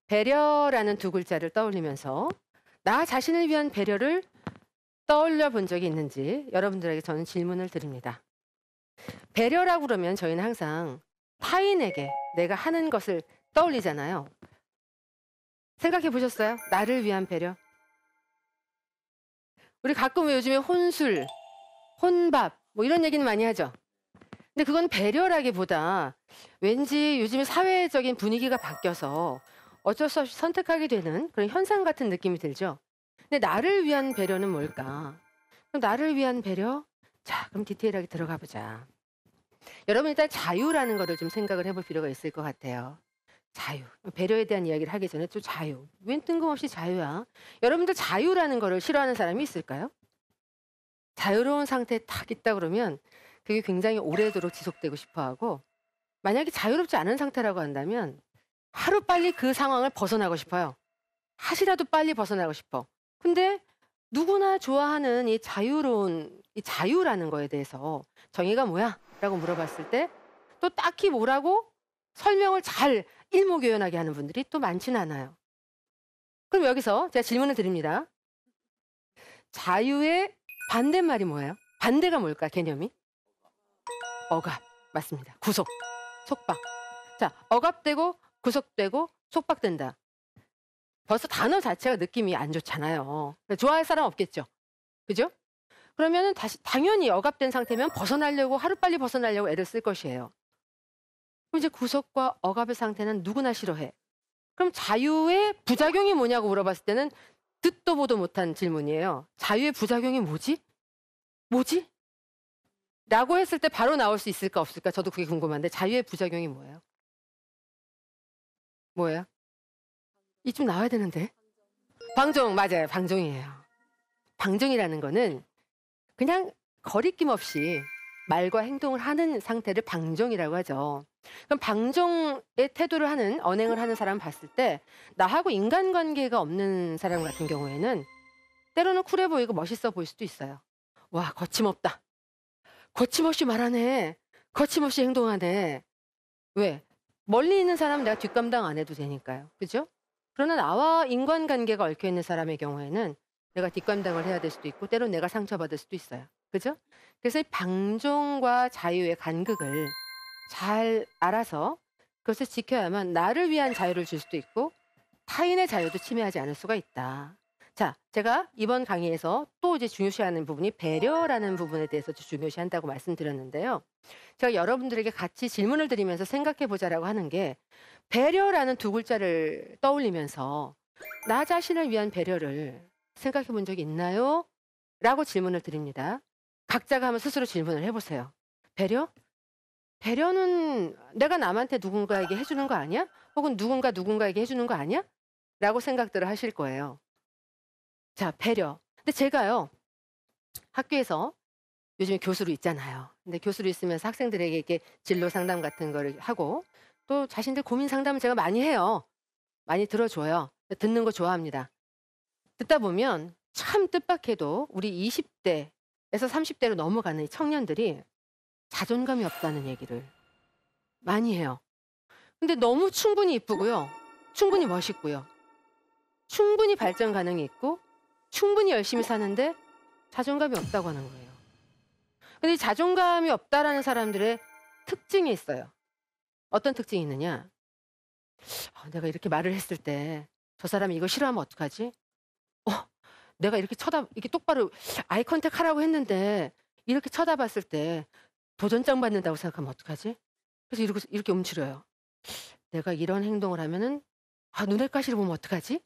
배려라는 두 글자를 떠올리면서 나 자신을 위한 배려를 떠올려 본 적이 있는지 여러분들에게 저는 질문을 드립니다. 배려라고 그러면 저희는 항상 타인에게 내가 하는 것을 떠올리잖아요. 생각해 보셨어요? 나를 위한 배려. 우리 가끔 요즘에 혼술, 혼밥 뭐 이런 얘기는 많이 하죠. 근데 그건 배려라기보다 왠지 요즘에 사회적인 분위기가 바뀌어서 어쩔 수 없이 선택하게 되는 그런 현상 같은 느낌이 들죠. 근데 나를 위한 배려는 뭘까? 그럼 나를 위한 배려? 자, 그럼 디테일하게 들어가 보자. 여러분 일단 자유라는 거를 좀 생각을 해볼 필요가 있을 것 같아요. 자유. 배려에 대한 이야기를 하기 전에 또 자유. 웬 뜬금없이 자유야? 여러분들 자유라는 거를 싫어하는 사람이 있을까요? 자유로운 상태에 딱 있다 그러면 그게 굉장히 오래도록 지속되고 싶어 하고, 만약에 자유롭지 않은 상태라고 한다면 하루빨리 그 상황을 벗어나고 싶어요. 하시라도 빨리 벗어나고 싶어. 근데 누구나 좋아하는 이 자유로운, 이 자유라는 거에 대해서 정의가 뭐야? 라고 물어봤을 때 또 딱히 뭐라고 설명을 잘 일목요연하게 하는 분들이 또 많지는 않아요. 그럼 여기서 제가 질문을 드립니다. 자유의 반대말이 뭐예요? 반대가 뭘까, 개념이? 억압. 맞습니다. 구속, 속박. 자, 억압되고 구속되고 속박된다. 벌써 단어 자체가 느낌이 안 좋잖아요. 좋아할 사람 없겠죠. 그죠? 그러면은 다시 당연히 억압된 상태면 벗어나려고 하루빨리 벗어나려고 애를 쓸 것이에요. 그럼 이제 구속과 억압의 상태는 누구나 싫어해. 그럼 자유의 부작용이 뭐냐고 물어봤을 때는 듣도 보도 못한 질문이에요. 자유의 부작용이 뭐지? 뭐지? 라고 했을 때 바로 나올 수 있을까 없을까? 저도 그게 궁금한데 자유의 부작용이 뭐예요? 뭐예요? 이쯤 나와야 되는데. 방종, 맞아요. 방종이에요. 방종이라는 거는 그냥 거리낌 없이 말과 행동을 하는 상태를 방종이라고 하죠. 그럼 방종의 태도를 하는, 언행을 하는 사람 봤을 때 나하고 인간관계가 없는 사람 같은 경우에는 때로는 쿨해 보이고 멋있어 보일 수도 있어요. 와, 거침없다. 거침없이 말하네. 거침없이 행동하네. 왜? 멀리 있는 사람은 내가 뒷감당 안 해도 되니까요. 그죠? 그러나 나와 인간관계가 얽혀있는 사람의 경우에는 내가 뒷감당을 해야 될 수도 있고 때로는 내가 상처받을 수도 있어요. 그죠? 그래서 이 방종과 자유의 간극을 잘 알아서 그것을 지켜야만 나를 위한 자유를 줄 수도 있고 타인의 자유도 침해하지 않을 수가 있다. 자, 제가 이번 강의에서 또 이제 중요시하는 부분이 배려라는 부분에 대해서 중요시한다고 말씀드렸는데요. 제가 여러분들에게 같이 질문을 드리면서 생각해 보자라고 하는 게, 배려라는 두 글자를 떠올리면서 나 자신을 위한 배려를 생각해 본 적이 있나요? 라고 질문을 드립니다. 각자가 한번 스스로 질문을 해보세요. 배려? 배려는 내가 남한테 누군가에게 해주는 거 아니야? 혹은 누군가에게 해주는 거 아니야? 라고 생각들을 하실 거예요. 자, 배려. 근데 제가요, 학교에서 요즘에 교수로 있잖아요. 근데 교수로 있으면서 학생들에게 이렇게 진로 상담 같은 거를 하고 또 자신들 고민 상담을 제가 많이 해요. 많이 들어줘요. 듣는 거 좋아합니다. 듣다 보면 참 뜻밖에도 우리 20대에서 30대로 넘어가는 이 청년들이 자존감이 없다는 얘기를 많이 해요. 근데 너무 충분히 이쁘고요. 충분히 멋있고요. 충분히 발전 가능이 있고 충분히 열심히 사는데 자존감이 없다고 하는 거예요. 근데 이 자존감이 없다라는 사람들의 특징이 있어요. 어떤 특징이 있느냐? 내가 이렇게 말을 했을 때 저 사람이 이거 싫어하면 어떡하지? 내가 이렇게 똑바로 아이 컨택 하라고 했는데 이렇게 쳐다봤을 때 도전장 받는다고 생각하면 어떡하지? 그래서 이렇게 움츠려요. 내가 이런 행동을 하면은 눈엣 가시를 보면 어떡하지?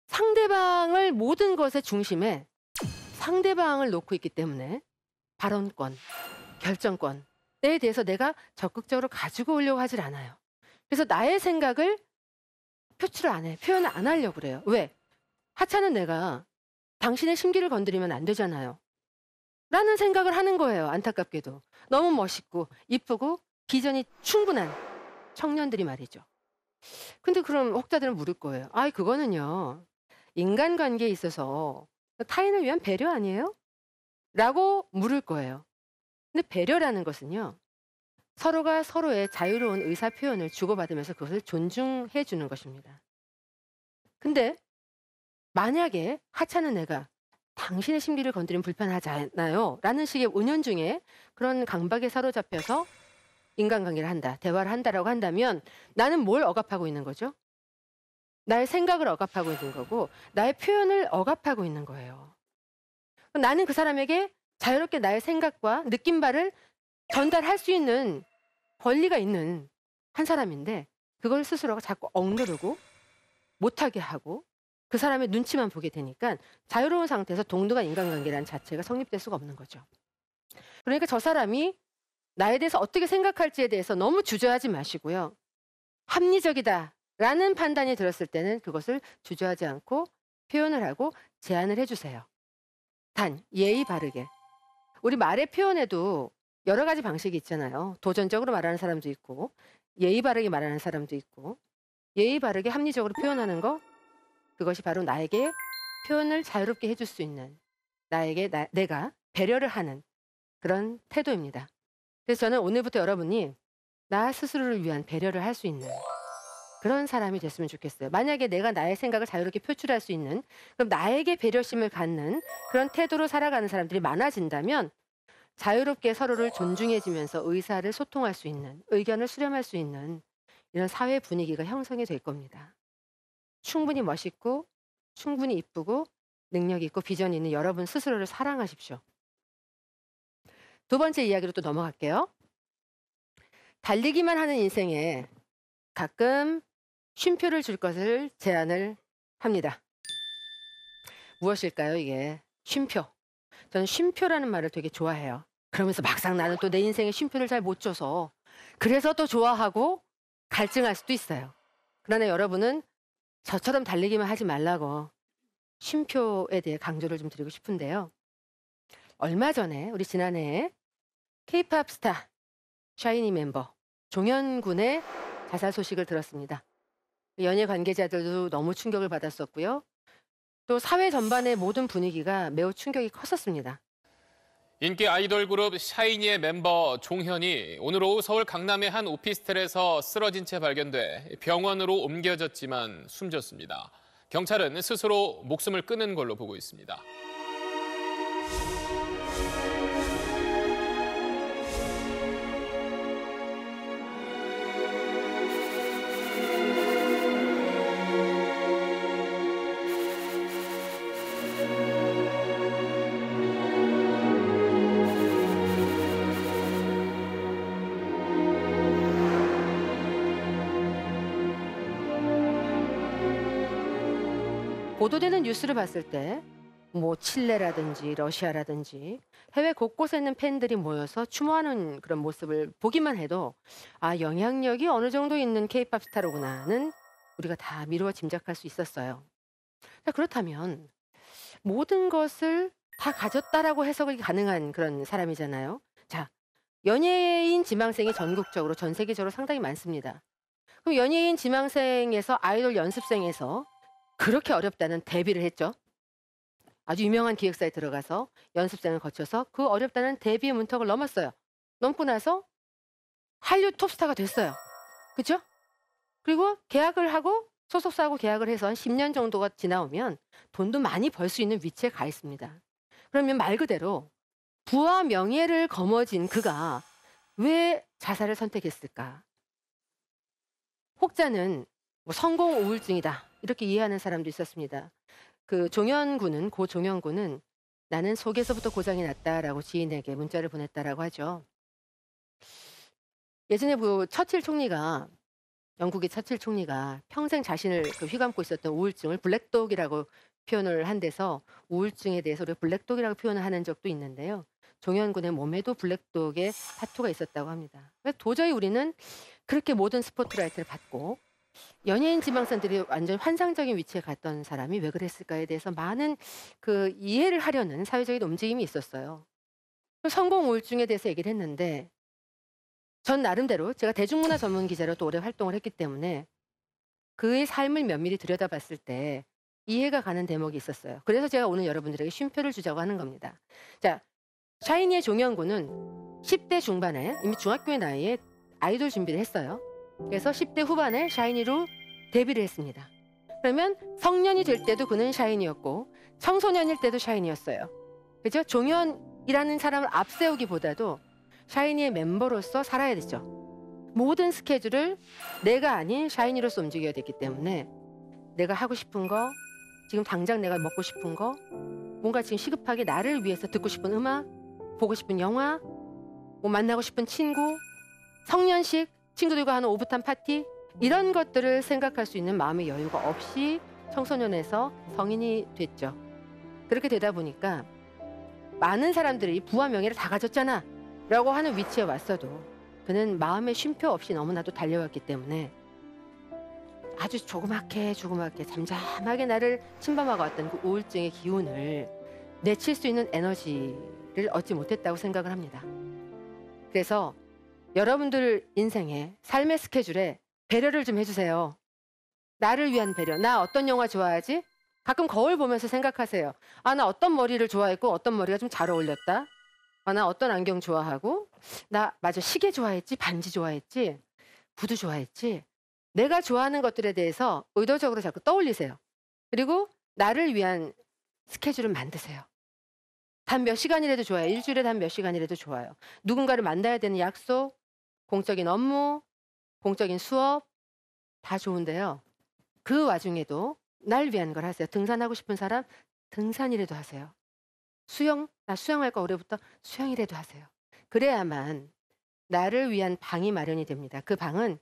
상대방을 모든 것의 중심에 상대방을 놓고 있기 때문에 발언권, 결정권에 대해서 내가 적극적으로 가지고 오려고 하질 않아요. 그래서 나의 생각을 표출을 안 해. 표현을 안 하려고 그래요. 왜? 하찮은 내가 당신의 심기를 건드리면 안 되잖아요. 라는 생각을 하는 거예요. 안타깝게도. 너무 멋있고 이쁘고 비전이 충분한 청년들이 말이죠. 근데 그럼 혹자들은 물을 거예요. 그거는요, 인간관계에 있어서 타인을 위한 배려 아니에요? 라고 물을 거예요. 근데 배려라는 것은요, 서로가 서로의 자유로운 의사 표현을 주고받으면서 그것을 존중해 주는 것입니다. 근데 만약에 하찮은 내가 당신의 심리를 건드리면 불편하지 않아요? 라는 식의 은연중에 그런 강박에 사로잡혀서 인간관계를 한다, 대화를 한다라고 한다면 나는 뭘 억압하고 있는 거죠? 나의 생각을 억압하고 있는 거고 나의 표현을 억압하고 있는 거예요. 나는 그 사람에게 자유롭게 나의 생각과 느낀바를 전달할 수 있는 권리가 있는 한 사람인데 그걸 스스로가 자꾸 억누르고 못하게 하고 그 사람의 눈치만 보게 되니까 자유로운 상태에서 동등한 인간관계라는 자체가 성립될 수가 없는 거죠. 그러니까 저 사람이 나에 대해서 어떻게 생각할지에 대해서 너무 주저하지 마시고요. 합리적이다라는 판단이 들었을 때는 그것을 주저하지 않고 표현을 하고 제안을 해주세요. 단 예의 바르게. 우리 말의 표현에도 여러 가지 방식이 있잖아요. 도전적으로 말하는 사람도 있고 예의 바르게 말하는 사람도 있고 예의 바르게 합리적으로 표현하는 거 그것이 바로 나에게 표현을 자유롭게 해줄 수 있는 나에게 내가 배려를 하는 그런 태도입니다. 그래서 저는 오늘부터 여러분이 나 스스로를 위한 배려를 할 수 있는 그런 사람이 됐으면 좋겠어요. 만약에 내가 나의 생각을 자유롭게 표출할 수 있는 그럼 나에게 배려심을 갖는 그런 태도로 살아가는 사람들이 많아진다면 자유롭게 서로를 존중해주면서 의사를 소통할 수 있는 의견을 수렴할 수 있는 이런 사회 분위기가 형성이 될 겁니다. 충분히 멋있고 충분히 이쁘고 능력 있고 비전 있는 여러분 스스로를 사랑하십시오. 두 번째 이야기로 또 넘어갈게요. 달리기만 하는 인생에 가끔 쉼표를 줄 것을 제안을 합니다. 무엇일까요, 이게? 쉼표. 저는 쉼표라는 말을 되게 좋아해요. 그러면서 막상 나는 또 내 인생에 쉼표를 잘 못 줘서 그래서 또 좋아하고 갈증할 수도 있어요. 그러나 여러분은 저처럼 달리기만 하지 말라고 쉼표에 대해 강조를 좀 드리고 싶은데요. 얼마 전에 우리 지난해에 K-팝 스타 샤이니 멤버 종현군의 자살 소식을 들었습니다. 연예 관계자들도 너무 충격을 받았었고요. 또 사회 전반의 모든 분위기가 매우 충격이 컸었습니다. 인기 아이돌 그룹 샤이니의 멤버 종현이 오늘 오후 서울 강남의 한 오피스텔에서 쓰러진 채 발견돼 병원으로 옮겨졌지만 숨졌습니다. 경찰은 스스로 목숨을 끊은 걸로 보고 있습니다. 보도되는 뉴스를 봤을 때 뭐 칠레라든지 러시아라든지 해외 곳곳에 있는 팬들이 모여서 추모하는 그런 모습을 보기만 해도 아, 영향력이 어느 정도 있는 K-팝 스타로구나는 우리가 다 미루어 짐작할 수 있었어요. 자, 그렇다면 모든 것을 다 가졌다라고 해석이 가능한 그런 사람이잖아요. 자, 연예인 지망생이 전국적으로 전 세계적으로 상당히 많습니다. 그럼 연예인 지망생에서 아이돌 연습생에서 그렇게 어렵다는 데뷔를 했죠. 아주 유명한 기획사에 들어가서 연습생을 거쳐서 그 어렵다는 데뷔의 문턱을 넘었어요. 넘고 나서 한류 톱스타가 됐어요. 그렇죠? 그리고 계약을 하고 소속사하고 계약을 해서 한 10년 정도가 지나오면 돈도 많이 벌 수 있는 위치에 가 있습니다. 그러면 말 그대로 부와 명예를 거머쥔 그가 왜 자살을 선택했을까? 혹자는 뭐 성공 우울증이다 이렇게 이해하는 사람도 있었습니다. 그 종현군은 고 종현군은 나는 속에서부터 고장이 났다라고 지인에게 문자를 보냈다라고 하죠. 예전에 그 처칠 총리가 영국의 처칠 총리가 평생 자신을 휘감고 있었던 우울증을 블랙독이라고 표현을 한 데서 우울증에 대해서 우리가 블랙독이라고 표현을 하는 적도 있는데요. 종현군의 몸에도 블랙독의 타투가 있었다고 합니다. 도저히 우리는 그렇게 모든 스포트라이트를 받고 연예인 지망생들이 완전 환상적인 위치에 갔던 사람이 왜 그랬을까에 대해서 많은 그 이해를 하려는 사회적인 움직임이 있었어요. 성공 우울증에 대해서 얘기를 했는데 전 나름대로 제가 대중문화 전문 기자로 또 오래 활동을 했기 때문에 그의 삶을 면밀히 들여다봤을 때 이해가 가는 대목이 있었어요. 그래서 제가 오늘 여러분들에게 쉼표를 주자고 하는 겁니다. 자, 샤이니의 종현군은 10대 중반에 이미 중학교의 나이에 아이돌 준비를 했어요. 그래서 10대 후반에 샤이니로 데뷔를 했습니다. 그러면 성년이 될 때도 그는 샤이니였고 청소년일 때도 샤이니였어요. 그죠? 종현이라는 사람을 앞세우기보다도 샤이니의 멤버로서 살아야 되죠. 모든 스케줄을 내가 아닌 샤이니로서 움직여야 되기 때문에 내가 하고 싶은 거, 지금 당장 내가 먹고 싶은 거, 뭔가 지금 시급하게 나를 위해서 듣고 싶은 음악, 보고 싶은 영화, 뭐 만나고 싶은 친구, 성년식, 친구들과 하는 오붓한 파티, 이런 것들을 생각할 수 있는 마음의 여유가 없이 청소년에서 성인이 됐죠. 그렇게 되다 보니까 많은 사람들이 부와 명예를 다 가졌잖아 라고 하는 위치에 왔어도 그는 마음의 쉼표 없이 너무나도 달려왔기 때문에 아주 조그맣게 잠잠하게 나를 침범하고 왔던 그 우울증의 기운을 내칠 수 있는 에너지를 얻지 못했다고 생각을 합니다. 그래서 여러분들 인생에 삶의 스케줄에 배려를 좀 해주세요. 나를 위한 배려. 나 어떤 영화 좋아하지? 가끔 거울 보면서 생각하세요. 아, 나 어떤 머리를 좋아했고 어떤 머리가 좀 잘 어울렸다. 아, 나 어떤 안경 좋아하고 나 맞아 시계 좋아했지, 반지 좋아했지, 구두 좋아했지. 내가 좋아하는 것들에 대해서 의도적으로 자꾸 떠올리세요. 그리고 나를 위한 스케줄을 만드세요. 단 몇 시간이라도 좋아요. 일주일에 단 몇 시간이라도 좋아요. 누군가를 만나야 되는 약속, 공적인 업무, 공적인 수업 다 좋은데요. 그 와중에도 날 위한 걸 하세요. 등산하고 싶은 사람 등산이라도 하세요. 수영, 나 수영할 거 올해부터 수영이라도 하세요. 그래야만 나를 위한 방이 마련이 됩니다. 그 방은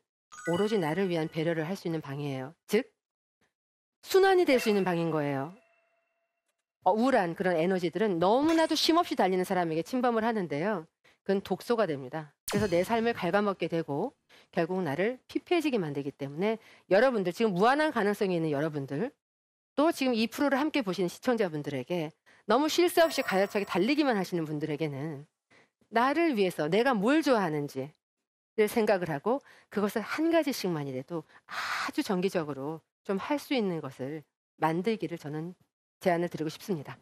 오로지 나를 위한 배려를 할 수 있는 방이에요. 즉 순환이 될 수 있는 방인 거예요. 우울한 그런 에너지들은 너무나도 쉼없이 달리는 사람에게 침범을 하는데요. 그건 독소가 됩니다. 그래서 내 삶을 갉아먹게 되고 결국 나를 피폐해지게 만들기 때문에 여러분들, 지금 무한한 가능성이 있는 여러분들, 또 지금 이 프로를 함께 보시는 시청자분들에게 너무 쉴 새 없이 가열차게 달리기만 하시는 분들에게는 나를 위해서 내가 뭘 좋아하는지를 생각을 하고 그것을 한 가지씩만이라도 아주 정기적으로 좀 할 수 있는 것을 만들기를 저는 제안을 드리고 싶습니다.